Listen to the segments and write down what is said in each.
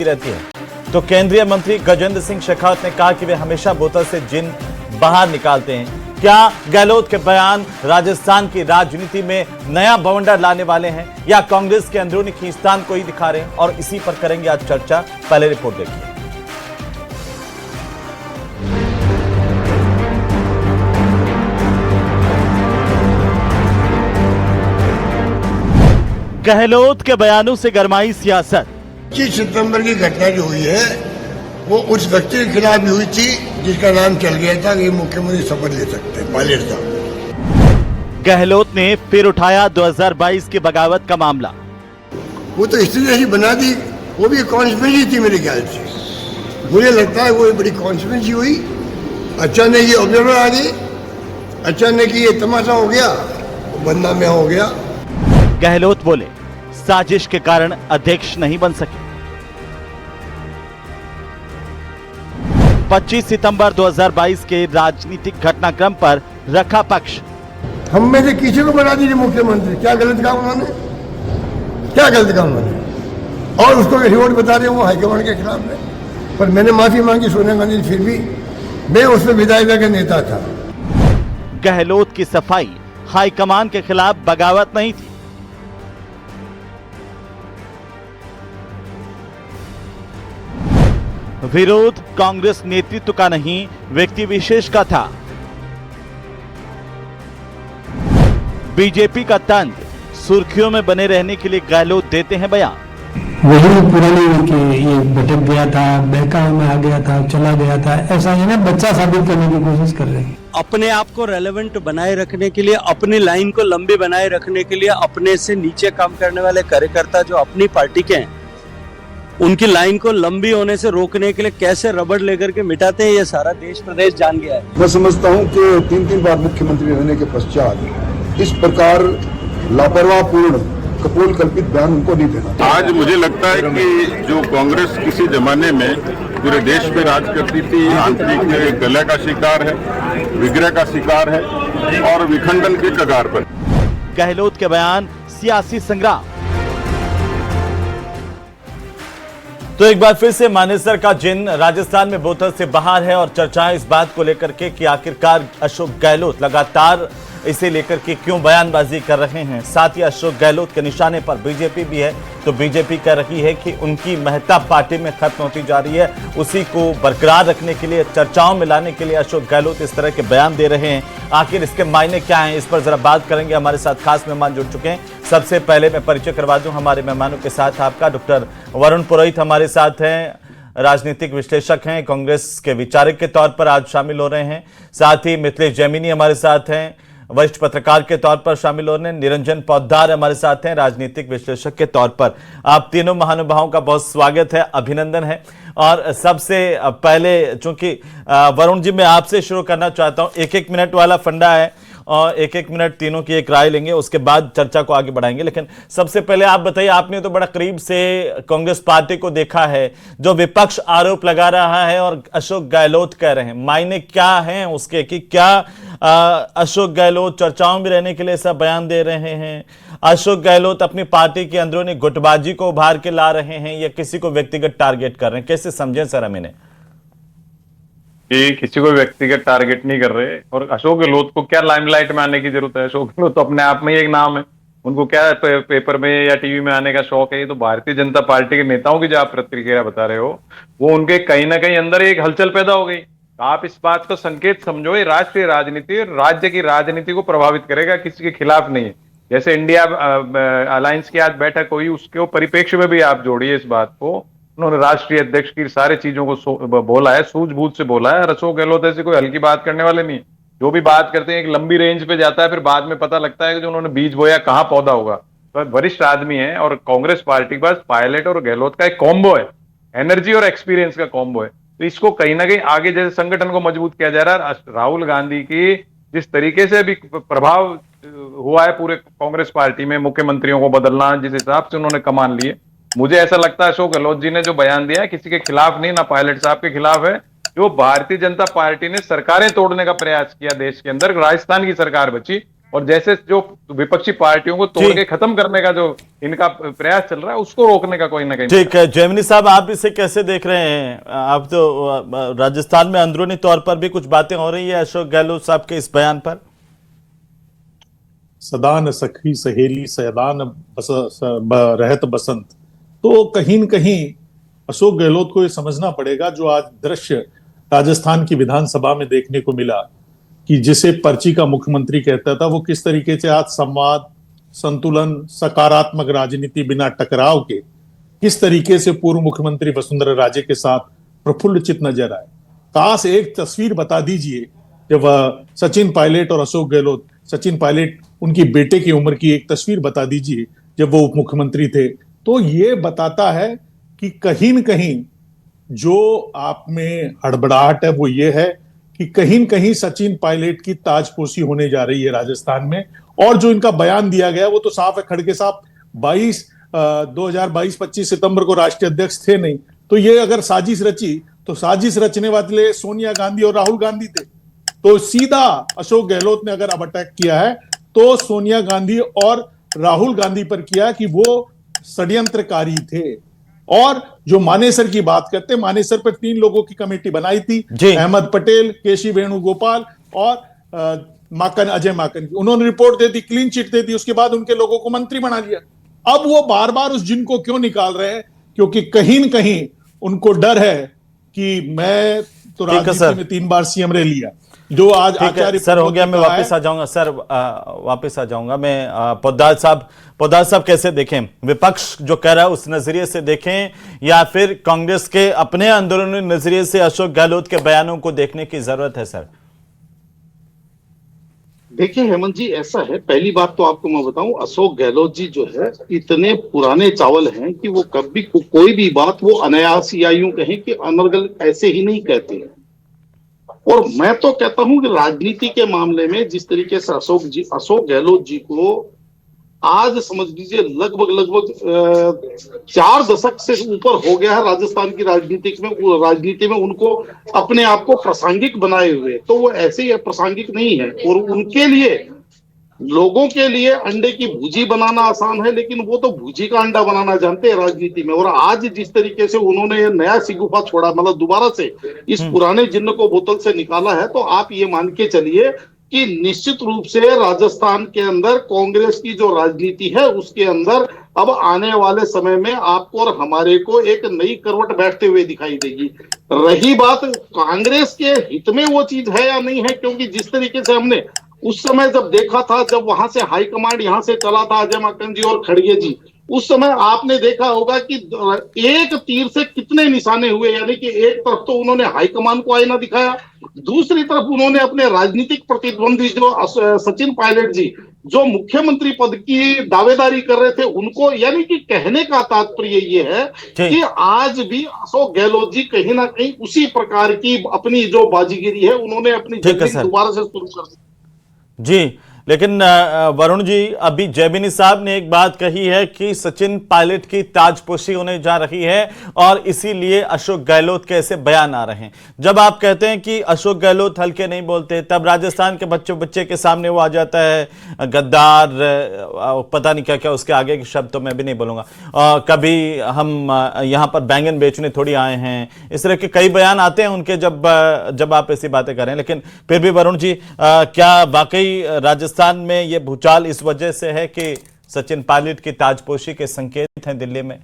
रहती है। तो केंद्रीय मंत्री गजेंद्र सिंह शेखावत ने कहा कि वे हमेशा बोतल से जिन बाहर निकालते हैं। क्या गहलोत के बयान राजस्थान की राजनीति में नया बवंडर लाने वाले हैं या कांग्रेस के अंदरूनी खींचतान को ही दिखा रहे हैं? और इसी पर करेंगे आज चर्चा। पहले रिपोर्ट देखिए। गहलोत के बयानों से गरमाई सियासत। 25 सितंबर की घटना जो हुई है वो उस व्यक्ति के खिलाफ भी हुई थी जिसका नाम चल गया था कि मुख्यमंत्री शपथ ले सकते हैं, पायलट साहब। गहलोत ने फिर उठाया 2022 की बगावत का मामला। वो तो इस तरह से बना दी, वो भी कॉन्स्पिरेसी थी मेरे ख्याल से। मुझे लगता है वो बड़ी कॉन्स्पिरेसी हुई। अचानक ये ऑब्जर्वर आ गए, अचानक ये तमाशा हो गया, बदनामी हो गया। गहलोत बोले साजिश के कारण अध्यक्ष नहीं बन सके। 25 सितंबर 2022 के राजनीतिक घटनाक्रम पर रखा पक्ष। हम में से किसी को बना दीजिए मुख्यमंत्री, क्या गलत काम उन्होंने, क्या गलत काम उन्होंने? और उसको रिपोर्ट बता रहे वो हाईकमान के खिलाफ है। पर मैंने माफी मांगी सोनिया गांधी, फिर भी मैं उसमें विधायिका का नेता था। गहलोत की सफाई, हाईकमान के खिलाफ बगावत नहीं थी। विरोध कांग्रेस नेतृत्व का नहीं, व्यक्ति विशेष का था। बीजेपी का तंत्र, सुर्खियों में बने रहने के लिए गहलोत देते हैं बयान। वही पुरानी कि ये भटक गया था, बहकावे में आ गया था, चला गया था, ऐसा है ना, बच्चा साबित करने की कोशिश कर रहे हैं। अपने आप को रेलेवेंट बनाए रखने के लिए, अपनी लाइन को लंबी बनाए रखने के लिए अपने से नीचे काम करने वाले कार्यकर्ता जो अपनी पार्टी के हैं, उनकी लाइन को लंबी होने से रोकने के लिए कैसे रबड़ लेकर के मिटाते हैं, ये सारा देश प्रदेश जान गया है। मैं समझता हूं कि 3 बार मुख्यमंत्री रहने के पश्चात इस प्रकार लापरवाहपूर्ण कपोल कल्पित बयान उनको नहीं देना। आज मुझे लगता है कि जो कांग्रेस किसी जमाने में पूरे देश में राज करती थी, आंतरिक कलह का शिकार है, विग्रह का शिकार है और विखंडन के कगार पर। गहलोत के बयान सियासी संग्राम। तो एक बार फिर से मानेसर का जिन राजस्थान में बोतल से बाहर है और चर्चाएं इस बात को लेकर के कि आखिरकार अशोक गहलोत लगातार इसे लेकर के क्यों बयानबाजी कर रहे हैं। साथ ही अशोक गहलोत के निशाने पर बीजेपी भी है, तो बीजेपी कह रही है कि उनकी महत्ता पार्टी में खत्म होती जा रही है। उसी को बरकरार रखने के लिए, चर्चाओं में लाने के लिए अशोक गहलोत इस तरह के बयान दे रहे हैं। आखिर इसके मायने क्या हैं, इस पर जरा बात करेंगे। हमारे साथ खास मेहमान जुड़ चुके हैं। सबसे पहले मैं परिचय करवा दूं हमारे मेहमानों के साथ आपका। डॉक्टर वरुण पुरोहित हमारे साथ हैं, राजनीतिक विश्लेषक हैं, कांग्रेस के विचारक के तौर पर आज शामिल हो रहे हैं। साथ ही मिथिलेश जैमिनी हमारे साथ हैं, वरिष्ठ पत्रकार के तौर पर शामिल हो रहे हैं। निरंजन पौद्दार हमारे साथ हैं, राजनीतिक विश्लेषक के तौर पर। आप तीनों महानुभावों का बहुत स्वागत है, अभिनंदन है। और सबसे पहले चूंकि वरुण जी मैं आपसे शुरू करना चाहता हूं, 1-1 मिनट वाला फंडा है और 1-1 मिनट तीनों की एक राय लेंगे, उसके बाद चर्चा को आगे बढ़ाएंगे। लेकिन सबसे पहले आप बताइए, आपने तो बड़ा करीब से कांग्रेस पार्टी को देखा है, जो विपक्ष आरोप लगा रहा है और अशोक गहलोत कह रहे हैं, मायने क्या हैं उसके कि क्या अशोक गहलोत चर्चाओं में रहने के लिए ऐसा बयान दे रहे हैं? अशोक गहलोत अपनी पार्टी के अंदरूनी गुटबाजी को उभार के ला रहे हैं या किसी को व्यक्तिगत टारगेट कर रहे हैं? कैसे समझें सर हम इन्हें? कि किसी को व्यक्तिगत टारगेट नहीं कर रहे। और अशोक गहलोत को क्या लाइमलाइट में आने की जरूरत है? अशोक गहलोत तो अपने आप में ही एक नाम है, उनको क्या पेपर में या टीवी में आने का शौक है? ये तो भारतीय जनता पार्टी के नेताओं की जो आप प्रतिक्रिया बता रहे हो, वो उनके कहीं ना कहीं अंदर एक हलचल पैदा हो गई। आप इस बात को संकेत समझो, ये राष्ट्रीय राजनीति, राज्य की राजनीति को प्रभावित करेगा, किसी के खिलाफ नहीं है। जैसे इंडिया अलायंस की आज बैठक हुई, उसके परिप्रेक्ष्य में भी आप जोड़िए इस बात को। उन्होंने राष्ट्रीय अध्यक्ष की सारी चीजों को बोला है, सूझबूझ से बोला है। अशोक गहलोत ऐसे कोई हल्की बात करने वाले नहीं, जो भी बात करते हैं एक लंबी रेंज पे जाता है, फिर बाद में पता लगता है कि जो उन्होंने बीज बोया कहाँ पौधा होगा। तो वरिष्ठ आदमी है और कांग्रेस पार्टी के पास पायलट और गहलोत का एक कॉम्बो है, एनर्जी और एक्सपीरियंस का कॉम्बो है। तो इसको कहीं ना कहीं आगे जैसे संगठन को मजबूत किया जा रहा है, राहुल गांधी की जिस तरीके से अभी प्रभाव हुआ है पूरे कांग्रेस पार्टी में, मुख्यमंत्रियों को बदलना, जिस हिसाब से उन्होंने कमान लिए, मुझे ऐसा लगता है अशोक गहलोत जी ने जो बयान दिया है किसी के खिलाफ नहीं, ना पायलट साहब के खिलाफ है। जो भारतीय जनता पार्टी ने सरकारें तोड़ने का प्रयास किया देश के अंदर, राजस्थान की सरकार बची, और जैसे जो विपक्षी पार्टियों को तोड़ के खत्म करने का जो इनका प्रयास चल रहा है उसको रोकने का कोई ना कहीं। ठीक है जैमिनी साहब, आप इसे कैसे देख रहे हैं? आप तो राजस्थान में अंदरूनी तौर पर भी कुछ बातें हो रही है अशोक गहलोत साहब के इस बयान पर। सदा न सखी सहेली सदा न रहत बसंत, तो कहीं न कहीं अशोक गहलोत को ये समझना पड़ेगा जो आज दृश्य राजस्थान की विधानसभा में देखने को मिला कि जिसे पर्ची का मुख्यमंत्री कहता था, वो किस तरीके से आज संवाद, संतुलन, सकारात्मक राजनीति बिना टकराव के किस तरीके से पूर्व मुख्यमंत्री वसुंधरा राजे के साथ प्रफुल्लचित नजर आए। काश एक तस्वीर बता दीजिए जब सचिन पायलट और अशोक गहलोत, सचिन पायलट उनकी बेटे की उम्र की एक तस्वीर बता दीजिए जब वो उप मुख्यमंत्री थे, तो ये बताता है कि कहीं न कहीं जो आप में हड़बड़ाहट है वो ये है कि कहीं न कहीं सचिन पायलट की ताजपोशी होने जा रही है राजस्थान में। और जो इनका बयान दिया गया वो तो साफ है, खड़गे साहब 2022-25 सितंबर को राष्ट्रीय अध्यक्ष थे नहीं, तो ये अगर साजिश रची तो साजिश रचने वाले सोनिया गांधी और राहुल गांधी थे। तो सीधा अशोक गहलोत ने अगर अब अटैक किया है तो सोनिया गांधी और राहुल गांधी पर किया कि वो षड्यंत्रकारी थे। और जो मानेसर की बात करते, मानेसर पर 3 लोगों की कमेटी बनाई थी, अहमद पटेल, केसी वेणुगोपाल और अजय माकन की, उन्होंने रिपोर्ट दे दी, क्लीन चिट दे दी, उसके बाद उनके लोगों को मंत्री बना लिया। अब वो बार बार उस जिन को क्यों निकाल रहे हैं? क्योंकि कहीं न कहीं उनको डर है कि मैं तो राजनीति में 3 बार सीएम रह लिया, जो आज आचार्य सर हो गया। मैं वापस आ जाऊंगा सर, वापस आ जाऊंगा मैं। पोद्दार साहब कैसे देखें? विपक्ष जो कह रहा है उस नजरिए से देखें या फिर कांग्रेस के अपने अंदरूनी नजरिए से अशोक गहलोत के बयानों को देखने की जरूरत है सर? देखिए हेमंत जी, ऐसा है, पहली बात तो आपको मैं बताऊं, अशोक गहलोत जी जो है इतने पुराने चावल हैं कि वो कभी कोई भी बात वो अनायास या यूं कहें कि अनर्गल ऐसे ही नहीं कहते हैं। और मैं तो कहता हूं कि राजनीति के मामले में जिस तरीके से अशोक गहलोत जी को आज समझ लीजिए लगभग 4 दशक से ऊपर हो गया है राजस्थान की राजनीति में उनको अपने आप को प्रासंगिक बनाए हुए, तो वो ऐसे ही प्रासंगिक नहीं है। और उनके लिए, लोगों के लिए अंडे की भुजी बनाना आसान है, लेकिन वो तो भुजी का अंडा बनाना जानते हैं राजनीति में। और आज जिस तरीके से उन्होंने नया सिगुफा छोड़ा, मतलब दोबारा से इस पुराने जिन्न को बोतल से निकाला है, तो आप ये मान के चलिए कि निश्चित रूप से राजस्थान के अंदर कांग्रेस की जो राजनीति है उसके अंदर अब आने वाले समय में आपको और हमारे को एक नई करवट बैठते हुए दिखाई देगी। रही बात कांग्रेस के हित में वो चीज है या नहीं है, क्योंकि जिस तरीके से हमने उस समय जब देखा था, जब वहां से हाईकमांड यहां से चला था अजय माकन जी और खड़गे जी, उस समय आपने देखा होगा कि एक तीर से कितने निशाने हुए। यानी कि एक तरफ तो उन्होंने हाईकमान को आईना दिखाया, दूसरी तरफ उन्होंने अपने राजनीतिक प्रतिद्वंदी जो सचिन पायलट जी जो मुख्यमंत्री पद की दावेदारी कर रहे थे उनको, यानी कि कहने का तात्पर्य ये है कि आज भी अशोक गहलोत जी कहीं ना कहीं उसी प्रकार की अपनी जो बाजीगिरी है उन्होंने अपनी जर्नी दोबारा से शुरू कर दी जी। लेकिन वरुण जी, अभी जैमिनी साहब ने एक बात कही है कि सचिन पायलट की ताजपोशी होने जा रही है और इसीलिए अशोक गहलोत के ऐसे बयान आ रहे हैं। जब आप कहते हैं कि अशोक गहलोत हल्के नहीं बोलते, तब राजस्थान के बच्चे के सामने वो आ जाता है गद्दार, पता नहीं क्या क्या उसके आगे के शब्द तो मैं भी नहीं बोलूंगा, कभी हम यहाँ पर बैंगन बेचने थोड़ी आए हैं, इस तरह के कई बयान आते हैं उनके जब आप ऐसी बातें करें। लेकिन फिर भी वरुण जी, क्या वाकई राजस्थान में ये भूचाल इस वजह से है कि सचिन पायलट की ताजपोशी के संकेत हैं दिल्ली में?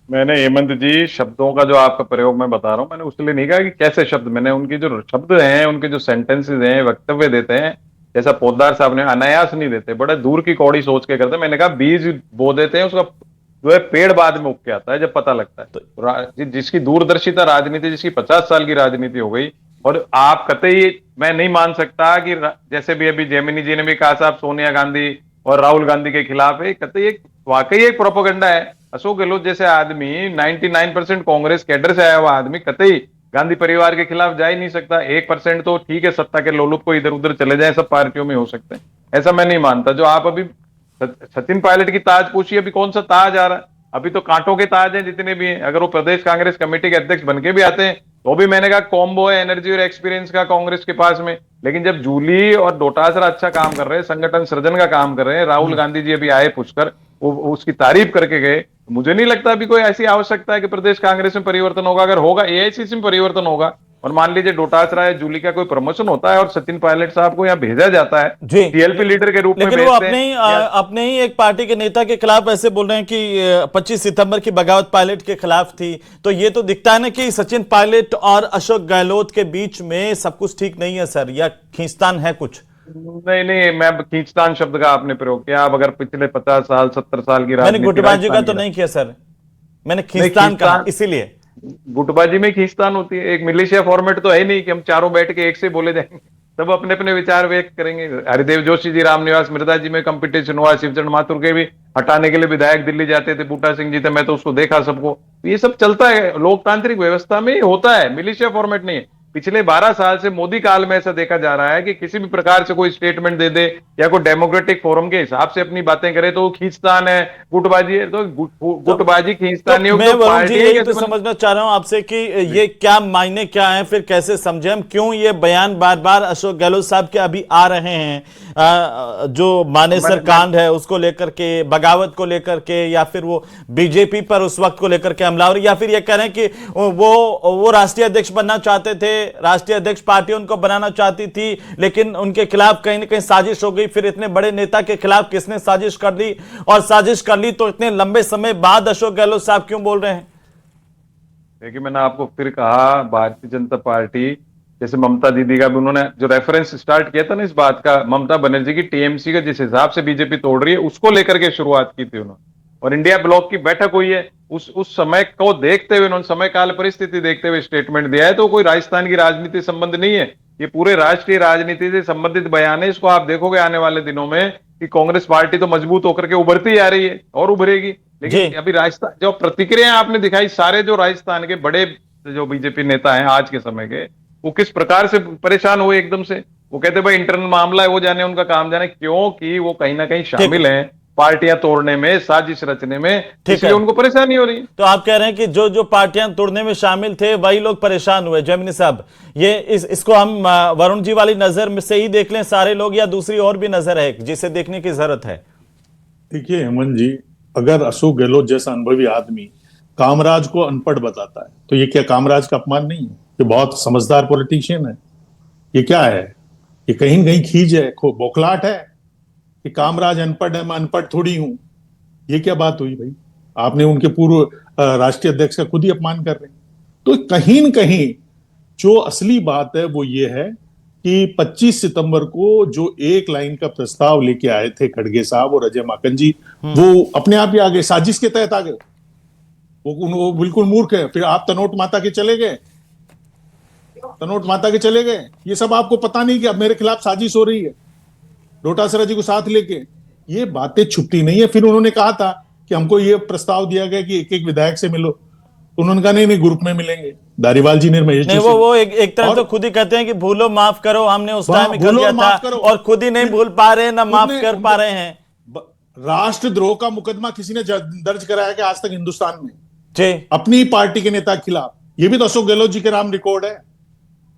मैंने हेमंत जी शब्दों का जो आपका प्रयोग मैं बता रहा हूं, मैंने उसके लिए नहीं कहा कि कैसे शब्द, मैंने उनकी जो शब्द हैं, उनके जो सेंटेंसेस हैं, वक्तव्य देते हैं, जैसा पोद्दार साहब ने, अनायास नहीं देते, बड़े दूर की कौड़ी सोच के करते। मैंने कहा बीज बो देते हैं, उसका जो है पेड़ बाद में उग के आता है जब पता लगता है। तो जिसकी दूरदर्शिता राजनीति, जिसकी 50 साल की राजनीति हो गई, और आप कतई मैं नहीं मान सकता कि जैसे भी अभी जैमिनी जी ने भी कहा साहब सोनिया गांधी और राहुल गांधी के खिलाफ है, कतई एक वाकई एक प्रोपेगेंडा है। अशोक गहलोत जैसे आदमी 99% कांग्रेस कैडर से आया हुआ आदमी कतई गांधी परिवार के खिलाफ जा ही नहीं सकता। 1% तो ठीक है, सत्ता के लोलुप को इधर उधर चले जाए, सब पार्टियों में हो सकते हैं, ऐसा मैं नहीं मानता। जो आप अभी सचिन पायलट की ताजपोशी, अभी कौन सा ताज आ रहा है? अभी तो कांटों के ताज हैं जितने भी हैं। अगर वो प्रदेश कांग्रेस कमेटी के अध्यक्ष बनके भी आते हैं तो भी मैंने कहा कॉम्बो है एनर्जी और एक्सपीरियंस का कांग्रेस के पास में। लेकिन जब जूली और डोटासरा अच्छा काम कर रहे हैं, संगठन सृजन का काम कर रहे हैं, राहुल गांधी जी अभी आए पुष्कर, वो उसकी तारीफ करके गए, मुझे नहीं लगता अभी कोई ऐसी आवश्यकता है कि प्रदेश कांग्रेस में परिवर्तन होगा। अगर होगा एआईसीसी में परिवर्तन होगा, और मान लीजिए डोटासरा या जूली का कोई प्रमोशन होता है और सचिन पायलट साहब को यहाँ भेजा जाता है जी। टीएलपी लीडर के रूप में, लेकिन वो भेजते हैं अपने ही एक पार्टी के नेता के खिलाफ ऐसे बोल रहे हैं कि 25 सितंबर की बगावत पायलट के खिलाफ थी। तो ये तो दिखता है ना कि सचिन पायलट और अशोक गहलोत के बीच में सब कुछ ठीक नहीं है सर, या खींचतान है कुछ? नहीं, मैं खींचतान शब्द का आपने प्रयोग किया। अब अगर पिछले 50 साल 70 साल की मैंने गुटबाजी का तो नहीं किया सर, मैंने खींचतान कहा, इसीलिए। गुटबाजी में खींचतान होती है, एक मिलिशिया फॉर्मेट तो है नहीं कि हम चारों बैठ के एक से बोले जाएंगे, सब अपने अपने विचार व्यक्त करेंगे। हरिदेव जोशी जी, रामनिवास मिर्जा जी में कंपटीशन हुआ, शिवचरण माथुर के भी हटाने के लिए विधायक दिल्ली जाते थे, बूटा सिंह जी थे, मैं तो उसको देखा सबको। ये सब चलता है, लोकतांत्रिक व्यवस्था में होता है, मिलिशिया फॉर्मेट नहीं है। पिछले 12 साल से मोदी काल में ऐसा देखा जा रहा है कि किसी भी प्रकार से कोई स्टेटमेंट दे दे या कोई डेमोक्रेटिक फोरम के हिसाब से अपनी बातें करे तो वो खींचतान है, गुटबाजी है। तो गुटबाजी खींचतान नहीं मैं होगा। वरुण जी यही तो समझना चाह रहा हूं आपसे कि ये क्या मायने क्या है, फिर कैसे समझे हम, क्यों ये बयान बार बार अशोक गहलोत साहब के अभी आ रहे हैं, जो मानेसर कांड है उसको लेकर के, बगावत को लेकर के, या फिर वो बीजेपी पर उस वक्त को लेकर के हमला, या फिर ये कह रहे हैं कि वो राष्ट्रीय अध्यक्ष बनना चाहते थे, राष्ट्रीय अध्यक्ष पार्टी उनको बनाना चाहती थी, लेकिन उनके खिलाफ कहीं ना कहीं साजिश हो गई। फिर इतने बड़े नेता के खिलाफ किसने साजिश कर दी, और साजिश कर ली तो इतने लंबे समय बाद अशोक गहलोत साहब क्यों बोल रहे हैं? देखिए, मैंने आपको फिर कहा, भारतीय जनता पार्टी, जैसे ममता दीदी का भी उन्होंने जो रेफरेंस स्टार्ट किया था ना इस बात का, ममता बनर्जी की टीएमसी का जिस हिसाब से बीजेपी तोड़ रही है उसको लेकर के शुरुआत की थी उन्होंने। और इंडिया ब्लॉक की बैठक हुई है, उस समय को देखते हुए उन्होंने, समय काल परिस्थिति देखते हुए स्टेटमेंट दिया है। तो कोई राजस्थान की राजनीति संबंध नहीं है, ये पूरे राष्ट्रीय राजनीति से संबंधित बयान है। इसको आप देखोगे आने वाले दिनों में कि कांग्रेस पार्टी तो मजबूत होकर के उभरती जा रही है और उभरेगी। लेकिन अभी राजस्थान जो प्रतिक्रिया आपने दिखाई, सारे जो राजस्थान के बड़े जो बीजेपी नेता हैं आज के समय के, वो किस प्रकार से परेशान हुए एकदम से। वो कहते भाई इंटरनल मामला है, वो जाने, उनका काम जाने, क्योंकि वो कहीं ना कहीं शामिल हैं पार्टियां तोड़ने में, साजिश रचने में, इसलिए उनको परेशानी हो रही है। तो आप कह रहे हैं कि जो जो पार्टियां तोड़ने में शामिल थे वही लोग परेशान हुए। जैमिनी साहब, ये इसको हम वरुण जी वाली नजर में से ही देख लें सारे लोग, या दूसरी और भी नजर है जिसे देखने की जरूरत है? देखिए हेमंत जी, अगर अशोक गहलोत जैसा अनुभवी आदमी कामराज को अनपढ़ बताता है तो ये क्या कामराज का अपमान नहीं है? ये बहुत समझदार पॉलिटिशियन है। ये क्या है? ये कहीं न कहीं खींच है, बौखलाहट है कि कामराज अनपढ़ है, मैं अनपढ़ थोड़ी हूं। ये क्या बात हुई भाई? आपने उनके पूर्व राष्ट्रीय अध्यक्ष का खुद ही अपमान कर रहे हैं। तो कहीं न कहीं जो असली बात है वो ये है कि 25 सितंबर को जो एक लाइन का प्रस्ताव लेके आए थे खड़गे साहब और अजय माकन जी, वो अपने आप ही आ गए, साजिश के तहत आ गए। वो बिल्कुल मूर्ख है। फिर आप तनोट माता के चले गए, तनोट माता के चले गए। ये सब आपको पता नहीं कि अब मेरे खिलाफ साजिश हो रही है, डोटासरा जी को साथ लेके। ये बातें छुपती नहीं है। फिर उन्होंने कहा था कि हमको ये प्रस्ताव दिया गया कि एक एक विधायक से मिलो, तो उन्होंने कहा नहीं ग्रुप में मिलेंगे। धारीवाल जी ने नहीं, वो एक तरह तो खुद ही कहते हैं कि भूलो माफ करो, हमने उस टाइम में कर दिया था, और खुद ही नहीं भूल पा रहे हैं, ना माफ कर पा रहे हैं। राष्ट्रद्रोह का मुकदमा किसी ने दर्ज कराया कि आज तक हिंदुस्तान में जी अपनी पार्टी के नेता के खिलाफ? ये भी तो अशोक गहलोत जी के नाम रिकॉर्ड है,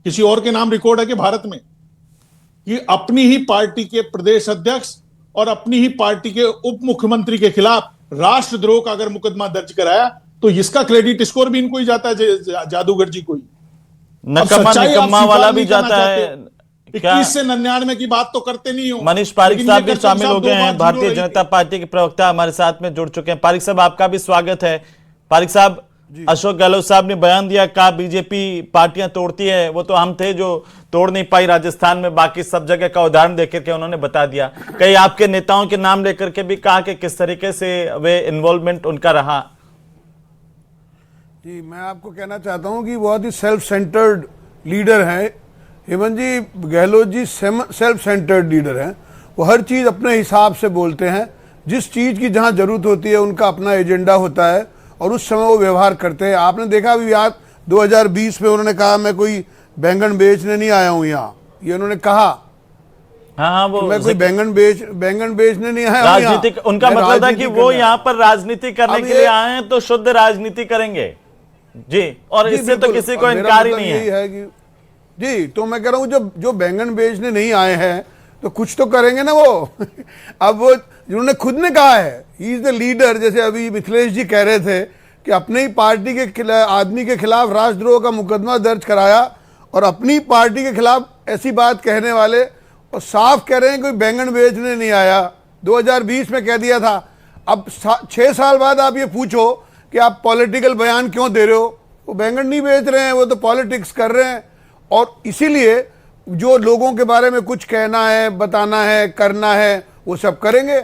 किसी और के नाम रिकॉर्ड है कि भारत में, कि अपनी ही पार्टी के प्रदेश अध्यक्ष और अपनी ही पार्टी के उप मुख्यमंत्री के खिलाफ राष्ट्रद्रोह का अगर मुकदमा दर्ज कराया तो इसका क्रेडिट स्कोर भी इनको ही जाता है, जादूगर जी को ही। निकम्मा वाला भी जाता है। 21 से 99 की बात तो करते नहीं हो। मनीष पारिक साहब भी शामिल हो गए हैं, भारतीय जनता पार्टी के प्रवक्ता हमारे साथ में जुड़ चुके हैं। पारिक साहब, आपका भी स्वागत है। पारिक साहब, अशोक गहलोत साहब ने बयान दिया, कहा बीजेपी पार्टियां तोड़ती है, वो तो हम थे जो तोड़ नहीं पाई राजस्थान में, बाकी सब जगह का उदाहरण देकर के उन्होंने बता दिया। कई आपके नेताओं के नाम लेकर के भी कहा कि किस तरीके से वे इन्वॉल्वमेंट उनका रहा। जी, मैं आपको कहना चाहता हूं कि बहुत ही सेल्फ सेंटर्ड लीडर हैं हेमंत जी। Gehlot ji self centred leader हैं। वो हर चीज़ अपने हिसाब से बोलते हैं, जिस चीज़ की जहां जरूरत होती है उनका अपना एजेंडा होता है और उस समय वो व्यवहार करते हैं। आपने देखा अभी याद 2020 में उन्होंने कहा मैं कोई बैंगन बेचने नहीं आया हूं यहाँ, ये उन्होंने कहा। हाँ, वो मैं कोई बैंगन बेचने नहीं आया। राजनीति, उनका मतलब था कि वो यहाँ पर राजनीति करने के लिए आए हैं तो शुद्ध राजनीति करेंगे। जी, और जी, इससे तो बिल्कुल। किसी को और मेरा इनकार ही मतलब नहीं यही है। है कि जी, तो मैं कह रहा हूँ जब जो बैंगन बेचने नहीं आए हैं तो कुछ तो करेंगे ना वो। अब वो जिन्होंने खुद ने कहा है ही इज द लीडर, जैसे अभी मिथिलेश जी कह रहे थे कि अपनी ही पार्टी के आदमी के खिलाफ राष्ट्रद्रोह का मुकदमा दर्ज कराया और अपनी पार्टी के खिलाफ ऐसी बात कहने वाले, और साफ कह रहे हैं कोई बैंगन बेचने नहीं आया। 2020 में कह दिया था। अब 6 साल बाद आप ये पूछो कि आप पॉलिटिकल बयान क्यों दे रहे हो, वो बैंगन नहीं बेच रहे हैं, वो तो पॉलिटिक्स कर रहे हैं। और इसीलिए जो लोगों के बारे में कुछ कहना है, बताना है, करना है, वो सब करेंगे।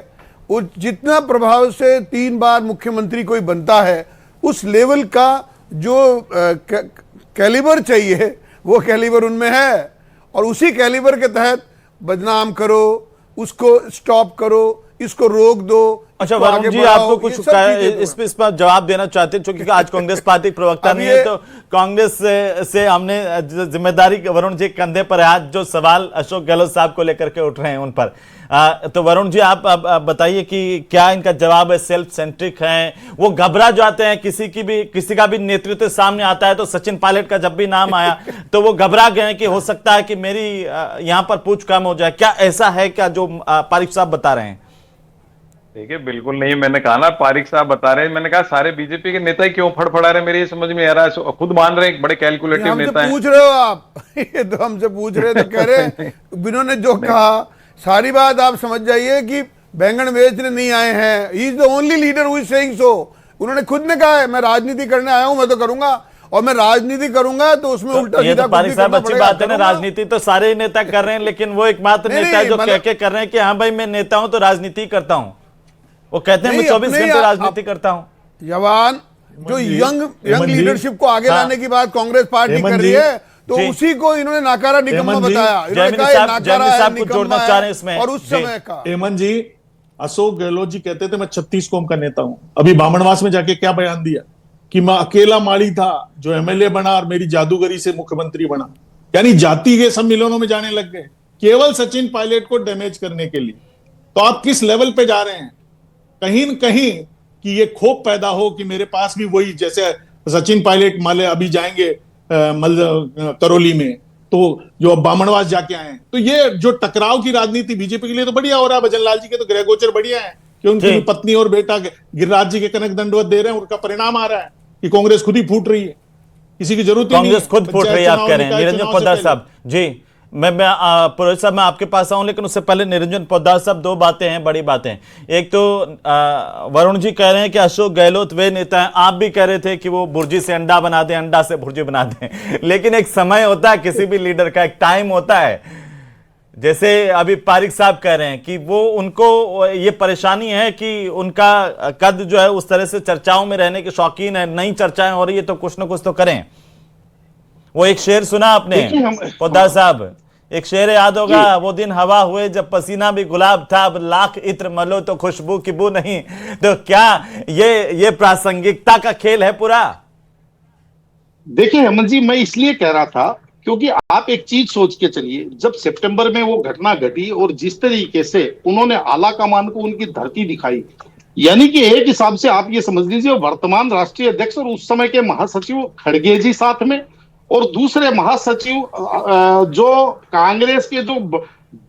वो जितना प्रभाव से 3 बार मुख्यमंत्री कोई बनता है, उस लेवल का जो कैलिबर चाहिए वो कैलिबर उनमें है, और उसी कैलिबर के तहत बदनाम करो, उसको स्टॉप करो, इसको रोक दो। अच्छा इसको वरुण आगे जी, बढ़ाओ, आपको ये कुछ सब चीजें इस पर जवाब देना चाहते हैं, क्योंकि आज कांग्रेस पार्टी प्रवक्ता अब नहीं ये- है, तो कांग्रेस से हमने जिम्मेदारी वरुण जी के कंधे पर है। आज जो सवाल अशोक गहलोत साहब को लेकर के उठ रहे हैं उन पर, तो वरुण जी आप बताइए कि क्या इनका जवाब है? सेल्फ सेंट्रिक है, वो घबरा जाते हैं, किसी का भी नेतृत्व सामने आता है तो सचिन पायलट का जब भी नाम आया तो वो घबरा गए हैं कि हो सकता है कि मेरी यहाँ पर पूछ कम हो जाए। क्या ऐसा है क्या जो पारिक साहब बता रहे हैं? देखिए बिल्कुल नहीं, मैंने कहा ना, पारिक साहब बता रहे हैं, मैंने कहा सारे बीजेपी के नेता ही क्यों फड़फड़ा रहे हैं, मेरे ये समझ में आ रहा है। खुद मान रहे हैं, बड़े कैलकुलेटिव हमसे नेता हैं। पूछ रहे हो आप। ये तो हमसे पूछ रहे तो कह रहे हैं इन्होंने जो कहा सारी बात आप समझ जाइए कि बैंगन बेचने नहीं आए हैं। He is the only leader who is saying so. उन्होंने खुद ने कहा है मैं राजनीति करने आया हूं, मैं तो करूंगा, और मैं राजनीति करूंगा तो उसमें उल्टा ये सीधा तो पारिक साहब अच्छी बात है ना, राजनीति तो सारे ही नेता कर रहे हैं, लेकिन वो एकमात्र नहीं, नेता है जो नहीं, कह के कर रहे हैं कि हाँ भाई मैं नेता हूं तो राजनीति करता हूं। वो कहते हैं मैं 24 घंटे राजनीति करता हूं। जवान जो यंग हेमंत जी, लीडरशिप को आगे हाँ। लाने की बात कांग्रेस पार्टी हेमंत कर रही जी, है, तो जी। उसी को इन्होंने नाकारा निकम्मा हेमंत जी, बताया। इन्होंने जयमिनी कहा ये साहब- नाकारा जयमिनी है, साहब कुछ निकम्मा जोड़ना है, चाह रहे हैं इसमें। और उस जी। समय का हेमंत जी, अशोक गहलोत जी कहते थे मैं 36 कौम का नेता हूं। अभी बामणवास में जाके क्या बयान दिया कि मैं अकेला माड़ी था जो एमएलए बना और मेरी जादूगरी से मुख्यमंत्री बना। यानी जाति के सम्मेलनों में जाने लग गए केवल सचिन पायलट को डैमेज करने के लिए। तो आप किस लेवल पे जा रहे हैं? कहीं न कहीं कि ये खोप पैदा हो कि मेरे पास भी वही, जैसे सचिन पायलट माले अभी जाएंगे करौली में, तो जो बामणवास जाके आए हैं, तो ये जो टकराव की राजनीति बीजेपी के लिए तो बढ़िया हो रहा है। भजन लाल जी के तो गृह गोचर बढ़िया है कि उनकी जी। पत्नी और बेटा गिरिराज जी के कनक दंडवत दे रहे हैं, उनका परिणाम आ रहा है कि कांग्रेस खुद ही फूट रही है, किसी की जरूरत ही नहीं है। कांग्रेस खुद फूट रही है आप कह रहे हैं। निरंजन पोद्दार साहब जी, मैं पुरोहित साहब मैं आपके पास आऊं, लेकिन उससे पहले निरंजन पोद्दार साहब, 2 बातें हैं, बड़ी बातें। एक तो वरुण जी कह रहे हैं कि अशोक गहलोत वे नेता हैं, आप भी कह रहे थे कि वो बुर्जी से अंडा बना दें, अंडा से बुर्जी बना दें। लेकिन एक समय होता है किसी भी लीडर का, एक टाइम होता है। जैसे अभी पारिक साहब कह रहे हैं कि वो उनको ये परेशानी है कि उनका कद जो है उस तरह से चर्चाओं में रहने के शौकीन है, नई चर्चाएं हो रही है तो कुछ ना कुछ तो करें। वो एक शेर सुना आपने पोद्दार साहब, एक शेर याद होगा, वो दिन हवा हुए जब पसीना भी गुलाब था, अब लाख इत्र मलो तो खुशबू की बू नहीं। तो क्या ये प्रासंगिकता का खेल है पूरा? देखिए हेमंत जी, मैं इसलिए कह रहा था क्योंकि आप एक चीज सोच के चलिए, जब सितंबर में वो घटना घटी और जिस तरीके से उन्होंने आला कमान को उनकी धरती दिखाई, यानी कि एक हिसाब से आप ये समझ लीजिए वर्तमान राष्ट्रीय अध्यक्ष और उस समय के महासचिव खड़गे जी साथ में, और दूसरे महासचिव जो कांग्रेस के जो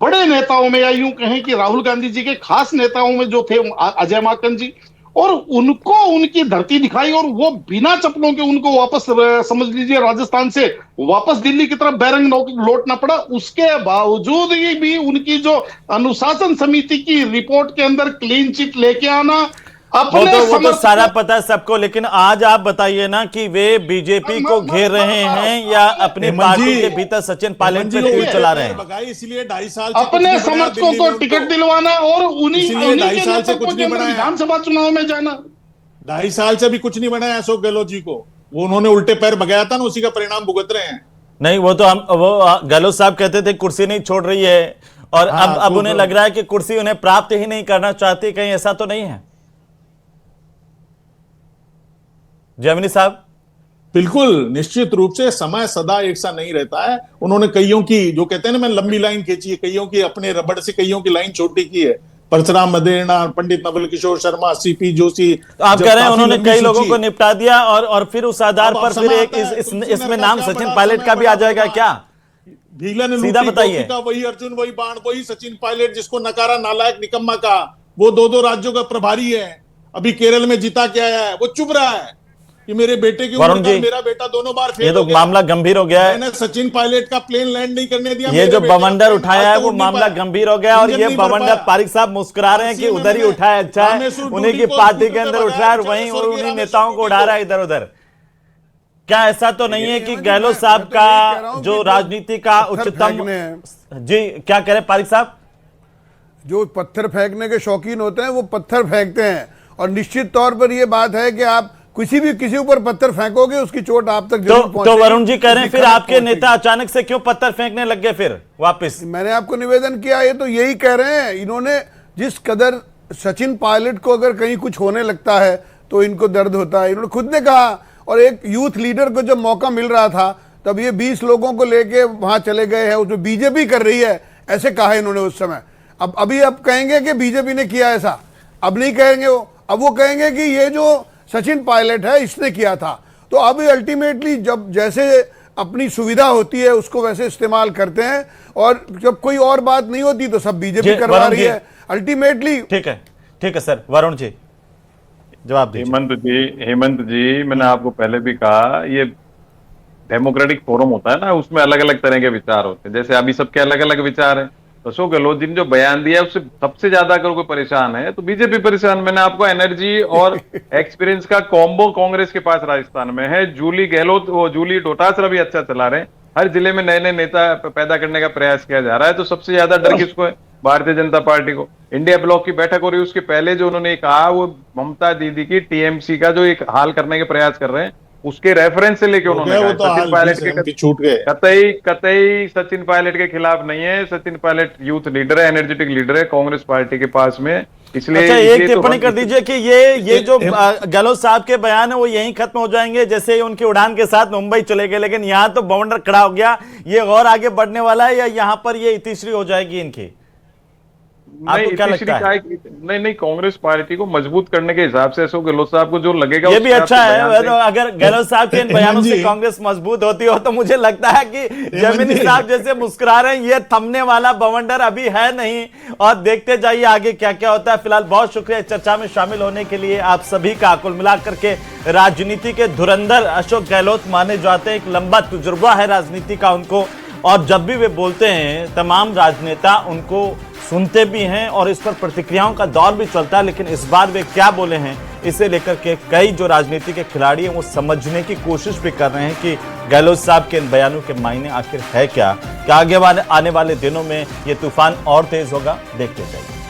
बड़े नेताओं में, या यूं कहें कि राहुल गांधी जी के खास नेताओं में जो थे अजय माकन जी, और उनको उनकी धरती दिखाई, और वो बिना चप्पलों के उनको वापस समझ लीजिए राजस्थान से वापस दिल्ली की तरफ बैरंग लौटना पड़ा। उसके बावजूद भी उनकी जो अनुशासन समिति की रिपोर्ट के अंदर क्लीन चिट लेके आना, वो तो सारा पता है सबको, लेकिन आज आप बताइए ना कि वे बीजेपी को घेर रहे हैं या अपनी पार्टी के भीतर सचिन पायलट पे तीर चला रहे हैं? इसलिए 2.5 साल अपने समर्थकों को टिकट दिलवाना और उन्हीं के नेतृत्व के अंदर विधानसभा चुनाव में जाना। 2.5 साल से भी कुछ नहीं बनाया अशोक गहलोत जी को। वो उन्होंने उल्टे पैर भगाया था ना, उसी का परिणाम भुगत रहे हैं। नहीं, वो तो वो गहलोत साहब कहते थे कुर्सी नहीं छोड़ रही है, और अब उन्हें लग रहा है कि कुर्सी उन्हें प्राप्त ही नहीं करना चाहती। कहीं ऐसा तो नहीं है जयमिनी साहब? बिल्कुल निश्चित रूप से समय सदा एक सा नहीं रहता है। उन्होंने कईयों की, जो कहते हैं ना, मैं लंबी लाइन खींची है, कईयों की अपने रबड़ से कईयों की लाइन छोटी की है, परशुराम मदेरणा, पंडित नवल किशोर शर्मा, सीपी जोशी। तो आप जब कह रहे हैं काफी उन्होंने लंबी कई लोगों सूची- को निपटा दिया और फिर उस आधार अब पर फिर समय एक आता है, तुलसी इसमें नगर नाम का सचिन बड़ा पायलट समय का भी आ बड़ा जाएगा होगा। क्या? भीलन सीधा लूटी बताइए। गोपिका, वही अर्जुन, वही बाण, वही सचिन पायलट जिसको नकारा नालायक निकम्मा का, वो 2-2 राज्यों का प्रभारी है, अभी केरल में जीता के आया है, वो चुप रहा है कि मेरे बेटे की वरुण उम्र का जी, मेरा बेटा दोनों बार फेल ये तो हो गया। मामला गंभीर हो गया है। मैंने सचिन पायलट का प्लेन लैंड नहीं करने दिया। ये मेरे जो बेटे का बवंडर प्लेन उठाया आज है तक वो उड़ नहीं मामला पाया। गंभीर हो गया और इंजन ये नहीं भर बवंडर पाया। पारिक साहब मुस्कुरा रहे हैं कि RCA में उधर ही मैंने उठाया अच्छा है, रामेश्वर उन्हीं की टूटी को पार्टी के स्कूटर अंदर पे उठ रहा है और भगाया, वहीं स्वर्गीय उन्हीं रामेश्वर नेताओं को टूटी उड़ा को। रहा है इधर उधर। क्या ऐसा तो नहीं है कि गहलोत साहब मैं तो यही कह रहा का हूं जो कि राजनीति का पत्थर उच्चतम फेंकने हैं। जी क्या कह रहे हैं पारिक साहब? जो पत्थर फेंकने के शौकीन होते हैं वो पत्थर फेंकते हैं, और निश्चित तौर पर यह बात है कि आप किसी ऊपर पत्थर फेंकोगे उसकी चोट आप तक जरूर तो पहुंचेगी। वरुण जी कह रहे हैं उसकी फिर खबर आपके पहुंचेगी। नेता अचानक से क्यों पत्थर फेंकने लग गए फिर वापस? मैंने आपको निवेदन किया, ये तो यही कह रहे हैं, इन्होंने जिस कदर सचिन पायलट को अगर कहीं कुछ होने लगता है तो इनको दर्द होता है, इन्होंने खुद ने कहा। और एक यूथ लीडर को जब मौका मिल रहा था तब ये 20 लोगों को लेके वहां चले गए हैं, उसमें बीजेपी कर रही है ऐसे कहा इन्होंने उस समय। अब कहेंगे कि बीजेपी ने किया ऐसा, अब नहीं कहेंगे वो, अब वो कहेंगे कि ये जो सचिन पायलट है इसने किया था। तो अब अल्टीमेटली जब जैसे अपनी सुविधा होती है उसको वैसे इस्तेमाल करते हैं, और जब कोई और बात नहीं होती तो सब बीजेपी करवा वरुण रही जी। है अल्टीमेटली। ठीक है सर। वरुण जी जवाब दीजिए। हेमंत जी, मैंने आपको पहले भी कहा, ये डेमोक्रेटिक फोरम होता है ना, उसमें अलग अलग तरह के विचार होते हैं। जैसे अभी सबके अलग अलग विचार हैं। अशोक गहलोत जी ने जो बयान दिया है उससे सबसे ज्यादा अगर कोई परेशान है तो बीजेपी परेशान। मैंने आपको एनर्जी और एक्सपीरियंस का कॉम्बो कांग्रेस के पास राजस्थान में है। जूली गहलोत, वो जूली डोटासरा भी अच्छा चला रहे हैं। हर जिले में नए नए नेता पैदा करने का प्रयास किया जा रहा है। तो सबसे ज्यादा डर किसको है? भारतीय जनता पार्टी को। इंडिया ब्लॉक की बैठक हो रही है, उसके पहले जो उन्होंने कहा वो ममता दीदी की टीएमसी का जो एक हाल करने के प्रयास कर रहे हैं उसके रेफरेंस से लेके उन्होंने वो कहा तो सचिन हाल पायलट भी के छूट गए। कतई सचिन पायलट के खिलाफ नहीं है। सचिन पायलट यूथ लीडर है, एनर्जेटिक लीडर है कांग्रेस पार्टी के पास में। इसलिए अच्छा एक इसलिए तो टिप्पणी हम- कर दीजिए कि ये जो गहलोत साहब के बयान है वो यहीं खत्म हो जाएंगे जैसे उनकी उड़ान के साथ मुंबई चले गए, लेकिन यहाँ तो बवंडर खड़ा हो गया, ये और आगे बढ़ने वाला है या यहाँ पर ये इतिश्री हो जाएगी इनकी? आपको क्या लगता है? नहीं, कांग्रेस पार्टी को मजबूत करने के हिसाब से अशोक गहलोत साहब को जो लगेगा ये उस भी हिसाब अच्छा से है। बयान दें। अगर गहलोत साहब के इन बयानों से जी। कांग्रेस मजबूत होती हो तो मुझे लगता है कि जमीनी जी। साहब जैसे मुस्कुरा रहे हैं, ये थमने वाला बवंडर अभी है नहीं। और देखते जाइए आगे क्या क्या होता है। फिलहाल बहुत शुक्रिया इस चर्चा में शामिल होने के लिए आप सभी का। कुल मिलाकर के राजनीति के धुरंधर अशोक गहलोत माने जाते हैं। एक लंबा तजुर्बा है राजनीति का उनको, और जब भी वे बोलते हैं तमाम राजनेता उनको सुनते भी हैं और इस पर प्रतिक्रियाओं का दौर भी चलता है। लेकिन इस बार वे क्या बोले हैं इसे लेकर के कई जो राजनीति के खिलाड़ी हैं वो समझने की कोशिश भी कर रहे हैं कि गहलोत साहब के इन बयानों के मायने आखिर है क्या आगे आने वाले दिनों में ये तूफान और तेज होगा। देखते जाइए।